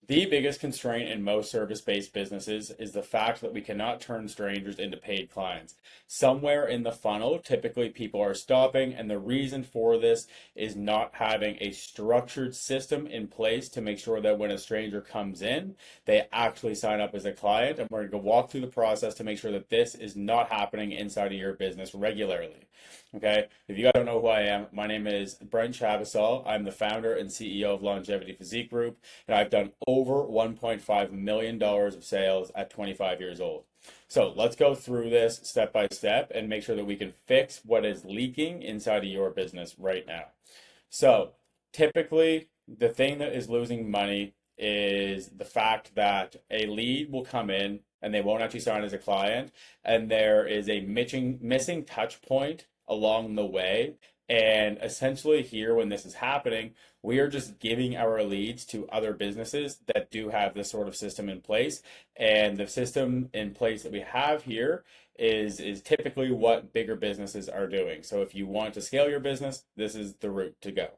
The biggest constraint in most service-based businesses is the fact that we cannot turn strangers into paid clients. Somewhere in the funnel, typically people are stopping, and the reason for this is not having a structured system in place to make sure that when a stranger comes in, they actually sign up as a client. And we're going to walk through the process to make sure that this is not happening inside of your business regularly. Okay, if you guys don't know who I am, my name is Brent Chabasal. I'm the founder and CEO of Longevity Physique Group, and I've done over $1.5 million of sales at 25 years old. So let's go through this step by step and make sure that we can fix what is leaking inside of your business right now. So typically, the thing that is losing money is the fact that a lead will come in and they won't actually sign as a client, and there is a missing touch point along the way. And essentially, here, when this is happening, we are just giving our leads to other businesses that do have this sort of system in place. And the system in place that we have here is typically what bigger businesses are doing. So if you want to scale your business, this is the route to go.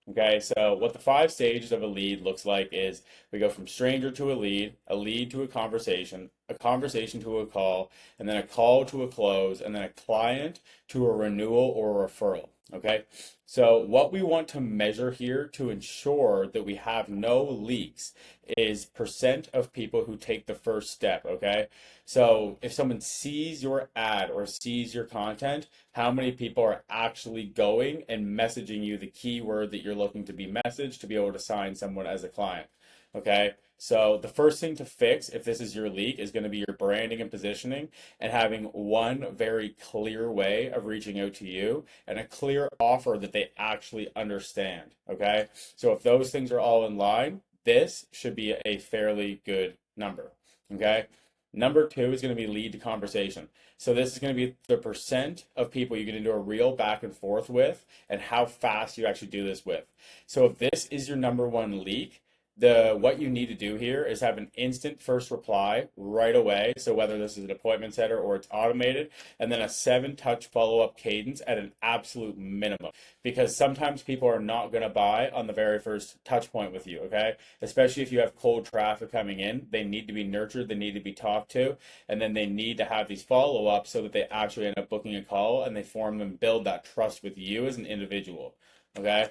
Okay, so what the 5 stages of a lead looks like is we go from stranger to a lead to a conversation to a call, and then a call to a close, and then a client to a renewal or a referral. Okay, so what we want to measure here to ensure that we have no leaks is percent of people who take the first step. Okay, so if someone sees your ad or sees your content, how many people are actually going and messaging you the keyword that you're looking to be messaged to be able to sign someone as a client? Okay, so the first thing to fix, if this is your leak, is going to be your branding and positioning, and having one very clear way of reaching out to you and a clear offer that they actually understand. Okay, so if those things are all in line, this should be a fairly good number. Okay, number 2 is going to be lead to conversation. So this is going to be the percent of people you get into a real back and forth with and how fast you actually do this with. So if this is your number one leak, what you need to do here is have an instant first reply right away. So whether this is an appointment setter or it's automated, and then a 7-touch follow-up cadence at an absolute minimum, because sometimes people are not going to buy on the very first touch point with you. Okay, especially if you have cold traffic coming in, they need to be nurtured, they need to be talked to, and then they need to have these follow-ups so that they actually end up booking a call and they form and build that trust with you as an individual. Okay,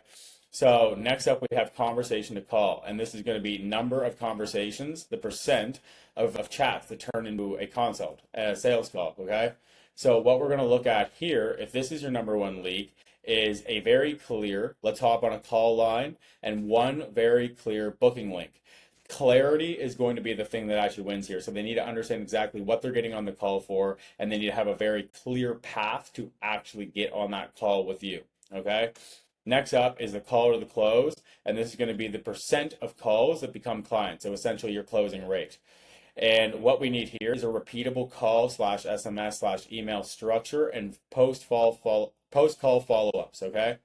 so next up, we have conversation to call, and this is going to be number of conversations, the percent of chats that turn into a consult, a sales call. Okay, so what we're going to look at here, if this is your number one leak, is a very clear, let's hop on a call line, and one very clear booking link. Clarity is going to be the thing that actually wins here. So they need to understand exactly what they're getting on the call for, and they need to have a very clear path to actually get on that call with you. Okay. Next up is the call to the close, and this is going to be the percent of calls that become clients, so essentially your closing rate. And what we need here is a repeatable call slash SMS slash email structure and post-call follow-ups, okay?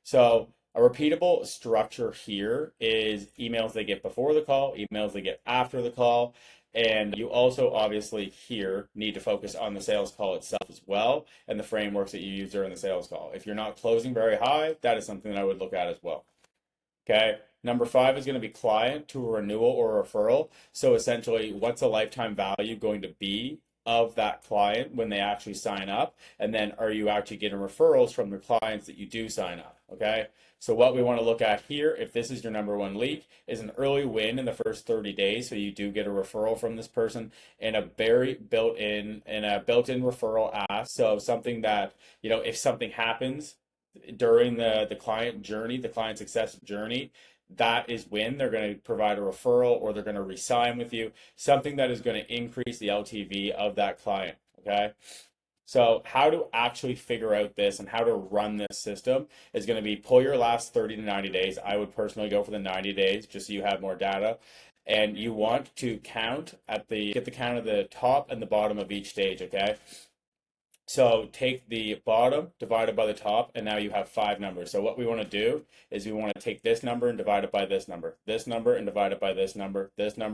So a repeatable structure here is emails they get before the call, emails they get after the call, and you also obviously here need to focus on the sales call itself as well and the frameworks that you use during the sales call. If you're not closing very high, that is something that I would look at as well. Okay. Number 5 is going to be client to a renewal or a referral. So essentially, what's the lifetime value going to be of that client when they actually sign up? And then are you actually getting referrals from the clients that you do sign up? Okay. So what we want to look at here, if this is your number one leak, is an early win in the first 30 days. So you do get a referral from this person and a very built-in referral ask. So something that, if something happens during the client journey, the client success journey, that is when they're going to provide a referral or they're going to re-sign with you, something that is going to increase the LTV of that client. Okay. So how to actually figure out this and how to run this system is going to be pull your last 30 to 90 days. I would personally go for the 90 days just so you have more data. And you want to get the count of the top and the bottom of each stage, okay? So take the bottom divided by the top, and now you have 5 numbers. So what we want to do is we want to take this number and divide it by this number and divide it by this number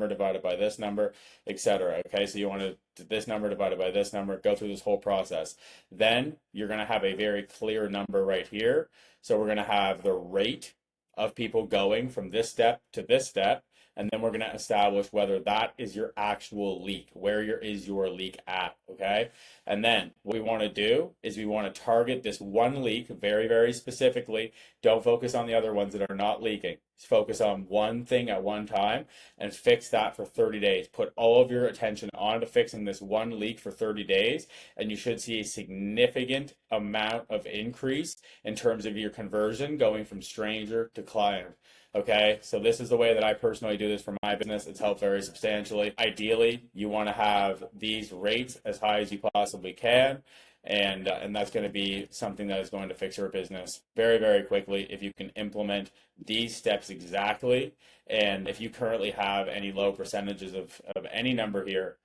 divided by this number, etc. Okay, so you want to this number divided by this number, go through this whole process. Then you're going to have a very clear number right here. So we're going to have the rate of people going from this step to this step. And then we're going to establish whether that is your actual leak. Where is your leak at? Okay. And then what we want to do is we want to target this one leak very, very specifically. Don't focus on the other ones that are not leaking. Just focus on one thing at one time and fix that for 30 days. Put all of your attention onto fixing this one leak for 30 days, and you should see a significant amount of increase in terms of your conversion going from stranger to client. Okay, so this is the way that I personally do this for my business. It's helped very substantially. Ideally, you want to have these rates as high as you possibly can, and that's going to be something that is going to fix your business very, very quickly if you can implement these steps exactly. And if you currently have any low percentages of any number here,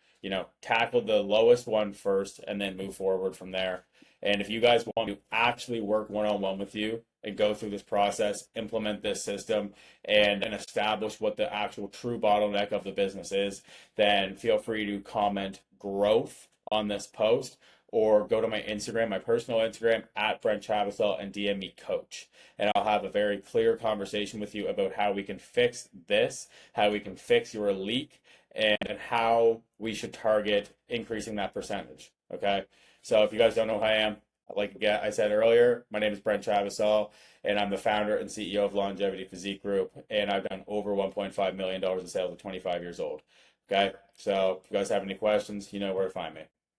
tackle the lowest one first and then move forward from there. And if you guys want to actually work one-on-one with you and go through this process, implement this system, and establish what the actual true bottleneck of the business is, then feel free to comment growth on this post, or go to my Instagram, my personal Instagram, at Brent Chavisel, and DM me coach. And I'll have a very clear conversation with you about how we can fix this, how we can fix your leak, and how we should target increasing that percentage. Okay. So if you guys don't know who I am, like I said earlier, my name is Brent Chavisel, and I'm the founder and CEO of Longevity Physique Group, and I've done over $1.5 million in sales at 25 years old. Okay, so if you guys have any questions, you know where to find me.